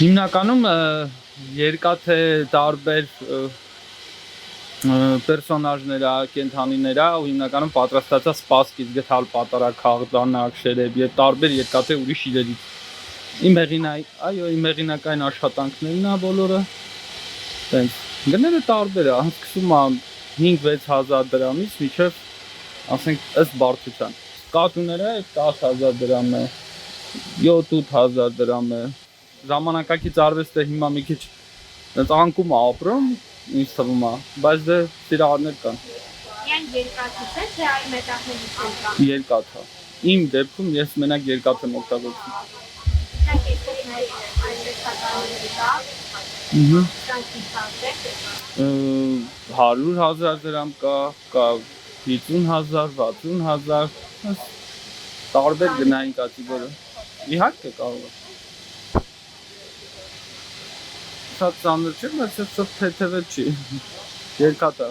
Հիմնականում երկաթե տարբեր պերսոնաժներա, կենթանիներա ու հիմնականում պատրաստացած սպասքից գտալ պատարակ, խաղդանակ, շերեբ եւ տարբեր երկաթե ուրիշ իրերից։ Իմ հեղինակային աշխատանքներն է բոլորը։ Տենց գները տարբեր է, սկսում է 5-6 հազար դրամից մինչև ասենք ըստ բարդության։ Կատուները 10,000 դրամ է, 7-8 հազար դրամ է։ Ժամանակակից արվեստը հիմա մի քիչ անկում է ապրում, ինձ թվում է, բայց դե սիրահարներ կան։ Միայն երկաթից է, թե այլ մետաղներից կան։ Երկաթը։ Իմ դեպքում ես մենակ երկաթ եմ օգտագործում։ Դրանք էսօրներ այլ մետաղների կա։ 100,000 դրամ կա 50,000, 60,000, տարբեր գնային կատեգորիա։ Իհարկե կարող է։ Շատ ծանր չէ, բայց շատ թեթև չի։ Երկաթ է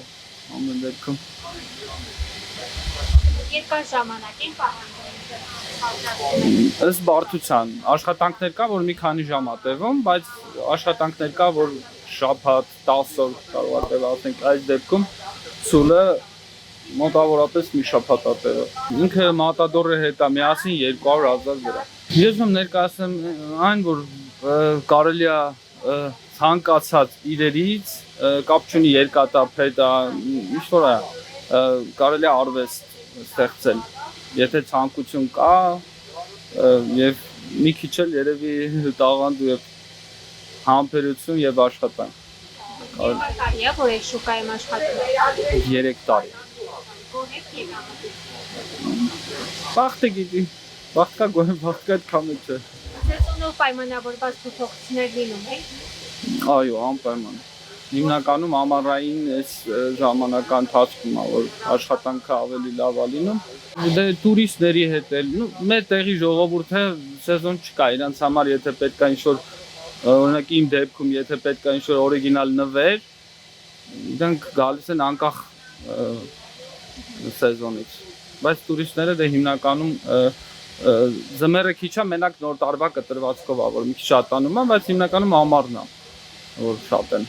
ամեն դեպքում։ Երկար ժամանակ են Ըստ բարդության աշխատանքներ կա, որ մի քանի ժամ է տևում, բայց աշխատանքներ կա, որ շաբաթ 10 օր կարող է տևել, ասենք այս դեպքում ցուլը մոտավորապես մի շաբաթ է տևել։ Ինքը մատադորի հետ է միասին 200,000 դրամ։ Ես ում ներկայացնեմ այն, որ կարելի է ցանկացած իրերից կապ չունի երկաթա, փետա, ինչ որ է, կարելի է արվեստ ստեղծել, եթե ցանկություն կա եւ մի քիչ էլ երևի տաղանդ եւ համբերություն եւ աշխատանք։ Երկար տարի է, որ այդ շուկայում աշխատում եք։ 3 տարի։ Գոհ եք Բախտը գիտի, բախտկա գոհ, բախտկա այդ կամը չէ։ Սեզոնով պայմանավորված փոփոխություններ լինում են։ Այո, անպայման։ Հիմնականում ամառային այս ժամանական ընթացքում է, որ աշխատանքը ավելի լավ է լինում։ Դե տուրիստների հետ էլ, մեր տեղի ժողովուրդը սեզոն չկա, իրանց համար եթե պետք է ինչ-որ օրինակ իմ դեպքում եթե պետք է ինչ-որ օրիգինալ նվեր, իրանք գալիս են անկախ սեզոնից։ Բայց տուրիստները դե հիմնականում ձմեռը քիչ է, մենակ նոր տարվա կտրվածքով է, որ մի քիչ շատանում է, բայց հիմնականում ամառն է, որ շատ են։